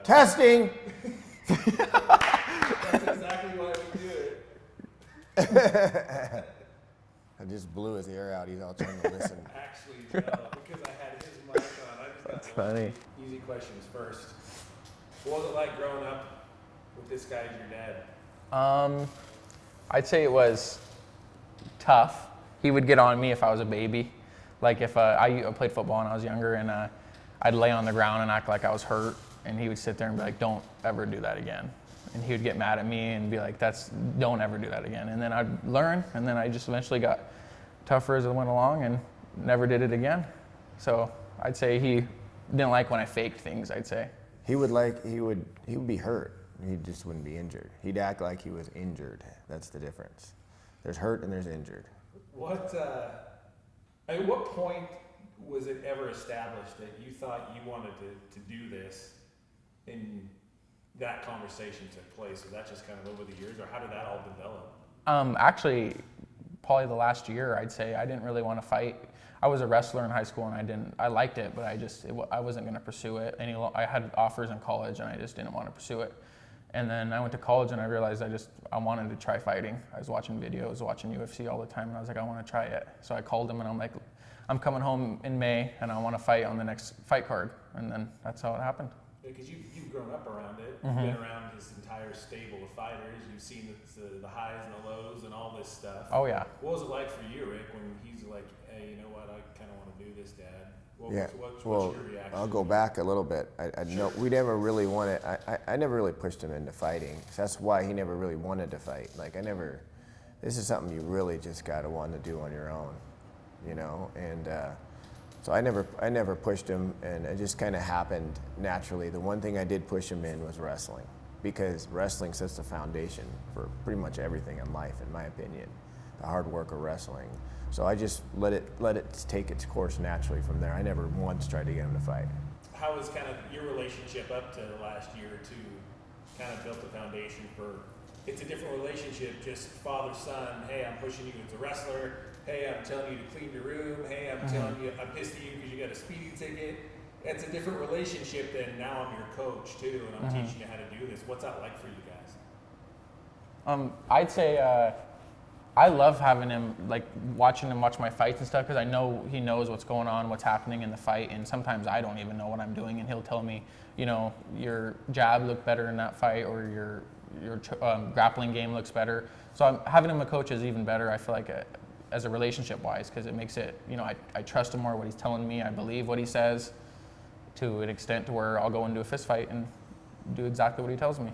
Testing. That's exactly why we do it. I just blew his ear out. He's all trying to listen. Actually, no, because I had his mic on. I just That's got funny. Easy questions first. What was it like growing up with this guy as your dad? I'd say it was tough. He would get on me if I was a baby. Like if I played football when I was younger, and I'd lay on the ground and act like I was hurt, and he would sit there and be like, "Don't ever do that again." And he would get mad at me and be like, "Don't ever do that again." And then I'd learn, and then I just eventually got tougher as I went along and never did it again. So I'd say he didn't like when I faked things, I'd say. He would be hurt. He just wouldn't be injured. He'd act like he was injured. That's the difference. There's hurt and there's injured. At what point was it ever established that you thought you wanted to do this and that conversation took place? Was that just kind of over the years, or how did that all develop? Actually, probably the last year, I'd say. I didn't really want to fight. I was a wrestler in high school, and I liked it, but I wasn't going to pursue it. I had offers in college, and I just didn't want to pursue it. And then I went to college, and I realized I wanted to try fighting. I was watching videos, watching UFC all the time, and I was like, I want to try it. So I called him, and I'm like, I'm coming home in May, and I want to fight on the next fight card. And then that's how it happened. Because you've grown up around it. Mm-hmm. You've been around this entire stable of fighters. You've seen the highs and the lows and all this stuff. Oh, yeah. What was it like for you, Rick, when he's like, hey, you know what, I kind of want to do this, Dad? What's your reaction? I'll go back a little bit. We never really wanted. I never really pushed him into fighting. So that's why he never really wanted to fight. Like this is something you really just gotta want to do on your own, you know. And so I never pushed him, and it just kind of happened naturally. The one thing I did push him in was wrestling, because wrestling sets the foundation for pretty much everything in life, in my opinion. The hard work of wrestling. So I just let it take its course naturally from there. I never once tried to get him to fight. How was kind of your relationship up to the last year or two kind of built the foundation for, it's a different relationship, just father-son, hey, I'm pushing you as a wrestler, hey, I'm telling you to clean your room, hey, I'm telling you, I'm pissed at you because you got a speeding ticket. It's a different relationship than now I'm your coach too, and I'm teaching you how to do this. What's that like for you guys? I'd say I love having him, like watching him watch my fights and stuff, because I know he knows what's going on, what's happening in the fight, and sometimes I don't even know what I'm doing, and he'll tell me, you know, your jab looked better in that fight, or your grappling game looks better. So having him a coach is even better, I feel like, as a relationship-wise, because it makes it, you know, I trust him more, what he's telling me, I believe what he says, to an extent to where I'll go into a fist fight and do exactly what he tells me.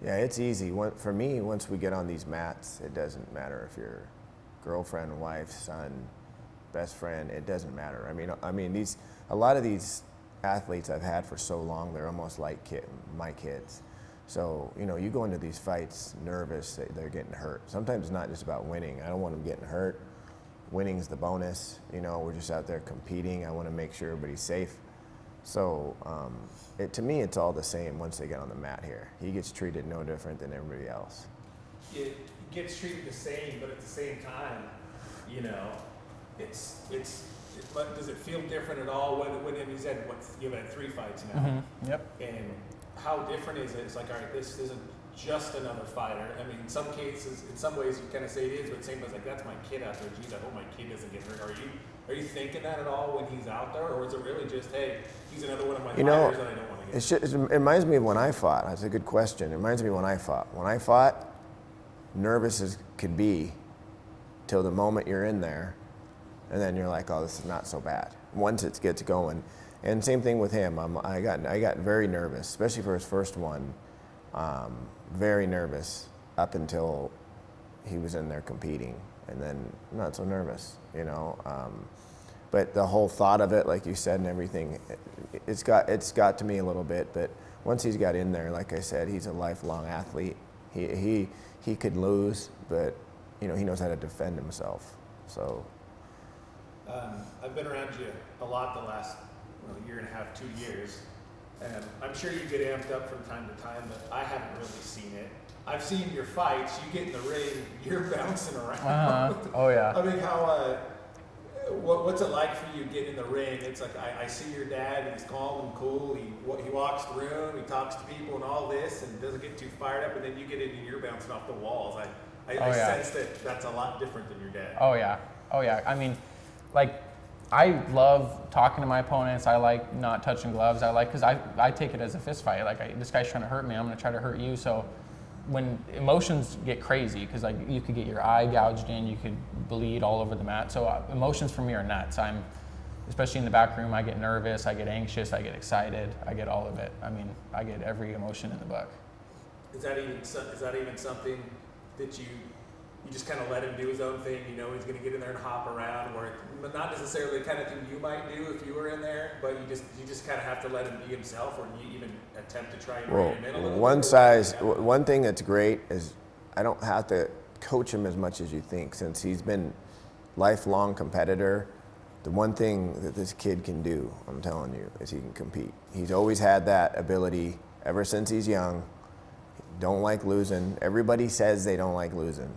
Yeah, it's easy. For me, once we get on these mats, it doesn't matter if you're girlfriend, wife, son, best friend. It doesn't matter. I mean, a lot of these athletes I've had for so long, they're almost like my kids. So, you know, you go into these fights nervous, they're getting hurt. Sometimes it's not just about winning. I don't want them getting hurt. Winning's the bonus. You know, we're just out there competing. I want to make sure everybody's safe. So to me, it's all the same once they get on the mat here. He gets treated no different than everybody else. It gets treated the same, but at the same time, you know, but does it feel different at all when you've had 3 fights now? Mm-hmm. Yep. And how different is it? It's like, all right, this isn't just another fighter. I mean, in some cases, in some ways, you kind of say it is, but same as like, that's my kid out there. Geez, I hope my kid doesn't get hurt. Are you thinking that at all when he's out there, or is it really just, hey, he's another one of my fighters that I don't want to get? It reminds me of when I fought. That's a good question. It reminds me of when I fought. When I fought, nervous as could be till the moment you're in there, and then you're like, oh, this is not so bad. Once it gets going. And same thing with him. I got very nervous, especially for his first one. Very nervous up until he was in there competing, and then not so nervous, you know. But the whole thought of it, like you said, and everything, it's got to me a little bit. But once he's got in there, like I said, he's a lifelong athlete. He could lose, but you know, he knows how to defend himself. So I've been around you a lot the last year and a half, 2 years, and I'm sure you get amped up from time to time, but I haven't really seen it. I've seen your fights. You get in the ring, you're bouncing around. Oh yeah. I mean, what's it like for you getting in the ring? It's like I see your dad, and he's calm and cool. He walks the room, he talks to people and all this, and doesn't get too fired up, and then you get into your bouncing off the walls. I sense that that's a lot different than your dad. Oh yeah. I mean, like, I love talking to my opponents. I like not touching gloves. Because I take it as a fist fight. Like, this guy's trying to hurt me, I'm gonna try to hurt you. So when emotions get crazy, because like you could get your eye gouged in, you could bleed all over the mat. So emotions for me are nuts. Especially in the back room, I get nervous, I get anxious, I get excited, I get all of it. I mean, I get every emotion in the book. Is that even something that you just kind of let him do his own thing? You know, he's going to get in there and hop around, but not necessarily the kind of thing you might do if you were in there, but you just kind of have to let him be himself, or you even attempt to try and rein him in a little bit? One thing that's great is I don't have to coach him as much as you think, since he's been lifelong competitor. The one thing that this kid can do, I'm telling you, is he can compete. He's always had that ability ever since he's young. Don't like losing. Everybody says they don't like losing.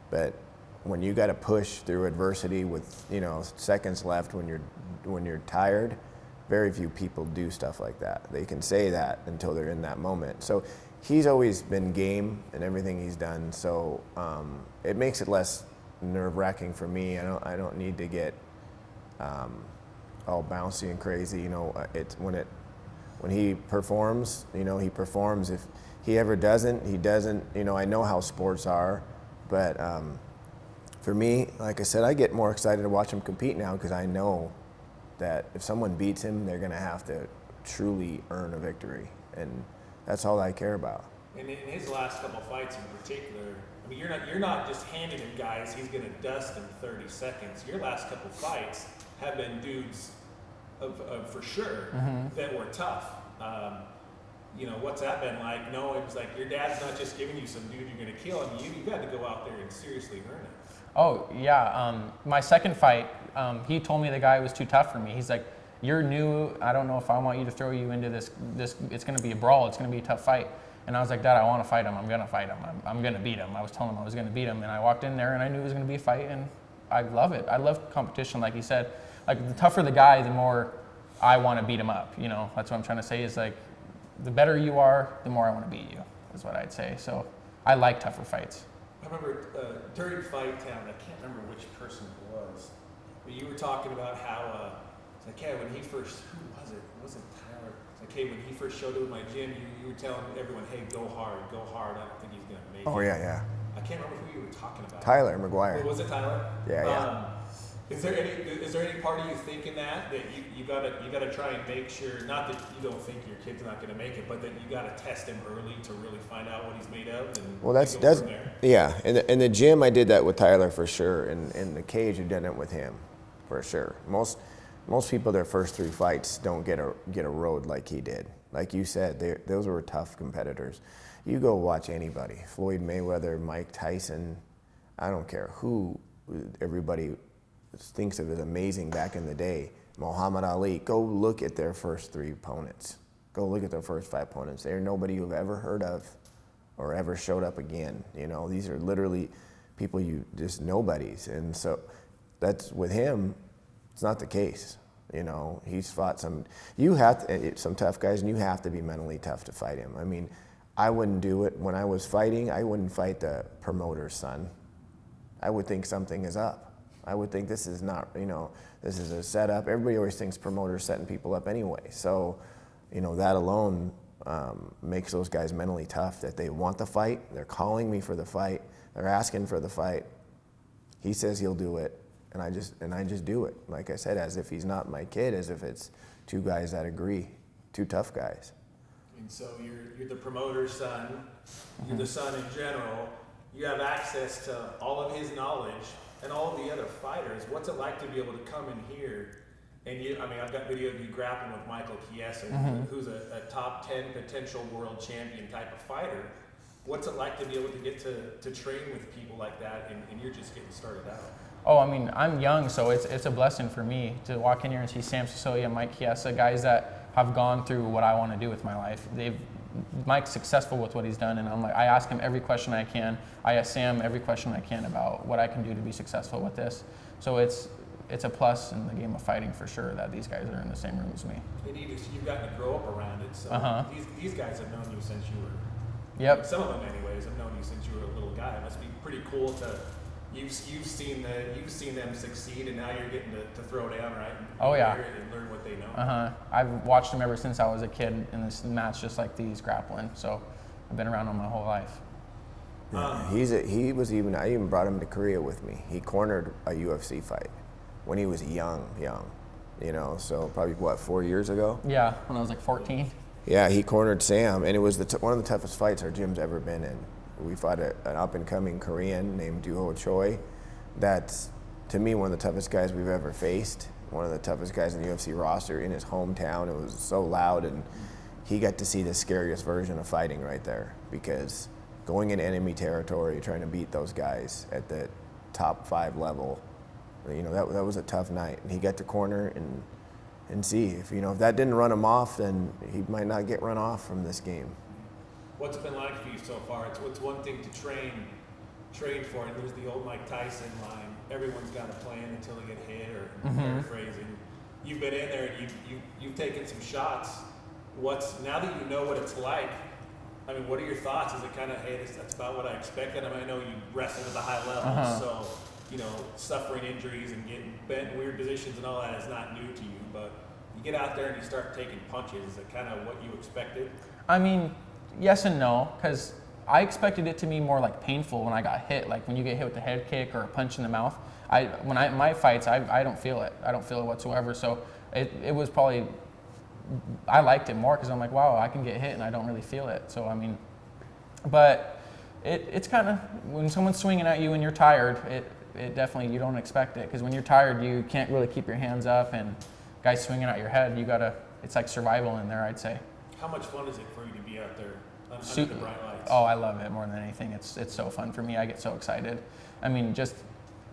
But when you got to push through adversity with, seconds left when you're tired, very few people do stuff like that. They can say that until they're in that moment. So he's always been game in everything he's done. So it makes it less nerve-wracking for me. I don't need to get all bouncy and crazy. It's when he performs, he performs. If he ever doesn't, he doesn't. I know how sports are, but for me, like I said, I get more excited to watch him compete now, because I know that if someone beats him, they're going to have to truly earn a victory, and that's all I care about. And in his last couple fights in particular, I mean, you're not just handing him guys he's going to dust in 30 seconds. Your last couple fights have been dudes for sure that were tough. What's that been like? No, it was like your dad's not just giving you some dude you're going to kill him. You've got to go out there and seriously earn it. Oh yeah. My second fight, he told me the guy was too tough for me. He's like, "You're new. I don't know if I want you to throw you into this. It's going to be a brawl. It's going to be a tough fight." And I was like, "Dad, I want to fight him. I'm going to fight him. I'm going to beat him." I was telling him I was going to beat him, and I walked in there and I knew it was going to be a fight, and I love it. I love competition, like he said. Like, the tougher the guy, the more I want to beat him up. That's what I'm trying to say, is like, the better you are, the more I want to beat you, is what I'd say. So I like tougher fights. I remember during Fight Town, I can't remember which person it was, but you were talking about how, it's like, hey, when he first, who was it? It wasn't Tyler. It's like, hey, when he first showed up in my gym, you were telling everyone, hey, go hard. I don't think he's going to make it. Oh, yeah. I can't remember who you were talking about. Tyler McGuire. Was it Tyler? Yeah. Is there any part of you thinking that you gotta try and make sure, not that you don't think your kid's not gonna make it, but that you gotta test him early to really find out what he's made of? And well, that's from there? Yeah. In the gym, I did that with Tyler for sure. In the cage, I did it with him for sure. Most people, their first 3 fights don't get a road like he did. Like you said, those were tough competitors. You go watch anybody, Floyd Mayweather, Mike Tyson, I don't care who, everybody thinks of as amazing back in the day. Muhammad Ali, go look at their first 3 opponents. Go look at their first 5 opponents. They're nobody you've ever heard of or ever showed up again. These are literally people just nobodies. And so that's with him, it's not the case. He's fought some tough guys, and you have to be mentally tough to fight him. I mean, I wouldn't do it. When I was fighting, I wouldn't fight the promoter's son. I would think something is up. I would think this is not, this is a setup. Everybody always thinks promoters setting people up anyway. So, that alone makes those guys mentally tough, that they want the fight. They're calling me for the fight. They're asking for the fight. He says he'll do it, and I just do it. Like I said, as if he's not my kid, as if it's 2 guys that agree, 2 tough guys. And so you're the promoter's son. You're the son in general. You have access to all of his knowledge and all of the other fighters. What's it like to be able to come in here and I've got video of you grappling with Michael Chiesa, who's a top 10 potential world champion type of fighter. What's it like to be able to get to train with people like that, and you're just getting started out? Oh, I'm young, so it's a blessing for me to walk in here and see Sam Sicilian, Mike Chiesa, guys that have gone through what I want to do with my life. Mike's successful with what he's done, and I ask him every question I can. I ask Sam every question I can about what I can do to be successful with this. So it's a plus in the game of fighting for sure that these guys are in the same room as me. And you've gotten to grow up around it. So these guys have known you since you were. Yep. Some of them, anyways, have known you since you were a little guy. It must be pretty cool to. You've seen them succeed, and now you're getting to throw down, right? Oh yeah. And learn what they know. I've watched them ever since I was a kid in this match, just like these grappling. So I've been around them my whole life. I even brought him to Korea with me. He cornered a UFC fight when he was young, you know, so probably 4 years ago? Yeah, when I was like 14. Yeah, he cornered Sam, and it was one of the toughest fights our gym's ever been in. We fought an up-and-coming Korean named Doo-Ho Choi. That's, to me, one of the toughest guys we've ever faced. One of the toughest guys in the UFC roster in his hometown. It was so loud, and he got to see the scariest version of fighting right there, because going in enemy territory, trying to beat those guys at the top 5 level, you know, that was a tough night. And he got to corner and see if that didn't run him off, then he might not get run off from this game. What's it been like for you so far? It's one thing to train for it. There's the old Mike Tyson line: everyone's got a plan until they get hit, or paraphrasing. You've been in there and you've taken some shots. Now that you know what it's like, I mean, what are your thoughts? Is it kind of, hey, that's about what I expected? I mean, I know you wrestled at the high level, so, suffering injuries and getting bent in weird positions and all that is not new to you, but you get out there and you start taking punches. Is it kind of what you expected? I mean, yes and no, because I expected it to be more like painful when I got hit. Like when you get hit with a head kick or a punch in the mouth, my fights, I don't feel it. I don't feel it whatsoever. So it was probably, I liked it more because I'm like, wow, I can get hit and I don't really feel it. So I mean, but it's kind of, when someone's swinging at you and you're tired, it definitely, you don't expect it, because when you're tired, you can't really keep your hands up, and guys swinging at your head, it's like survival in there, I'd say. How much fun is it for you to be out there under the bright lights? Oh, I love it more than anything. It's so fun for me. I get so excited. I mean, just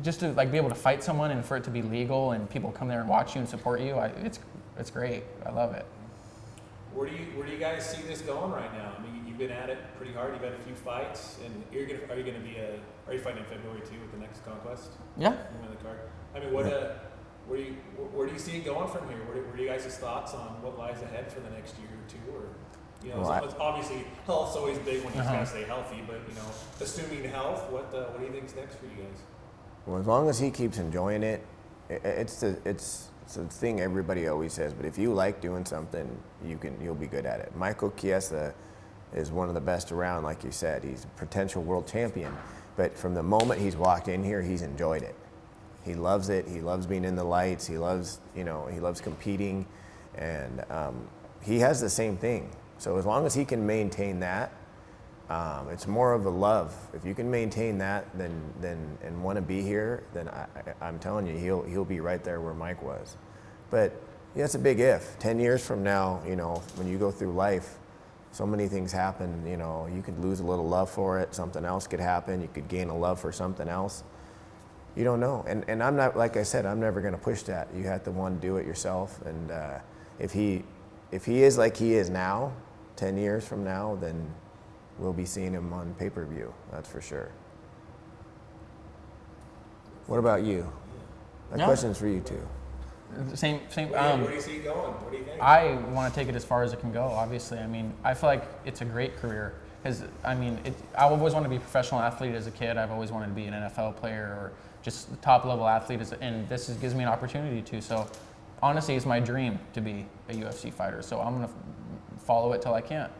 to like be able to fight someone and for it to be legal and people come there and watch you and support you, it's great. I love it. Where do you guys see this going right now? I mean, you've been at it pretty hard. You've had a few fights, and are you fighting in February too with the next Conquest? Yeah. You win the card. I mean, where do you see it going from here? What are you guys' thoughts on what lies ahead for the next year or two? Or it's obviously health's always big when you gotta stay healthy, but assuming health, what do you think's next for you guys? Well, as long as he keeps enjoying it, it's the thing everybody always says. But if you like doing something, you'll be good at it. Michael Chiesa is one of the best around, like you said. He's a potential world champion. But from the moment he's walked in here, he's enjoyed it. He loves it. He loves being in the lights. He loves competing, and he has the same thing. So as long as he can maintain that, it's more of a love. If you can maintain that, and want to be here, then I'm telling you, he'll be right there where Mike was. But it's a big if. 10 years from now, when you go through life, so many things happen. You could lose a little love for it. Something else could happen. You could gain a love for something else. You don't know. And I'm not, like I said, I'm never going to push that. You have to do it yourself. And if he is like he is now, 10 years from now, then we'll be seeing him on pay-per-view. That's for sure. What about you? That question's for you too. Same. Where do you see it going? What do you think? I want to take it as far as it can go, obviously. I mean, I feel like it's a great career. Because, I mean, I always wanted to be a professional athlete as a kid. I've always wanted to be an NFL player or just a top-level athlete, and this gives me an opportunity to. So, honestly, it's my dream to be a UFC fighter. So I'm going to follow it till I can't.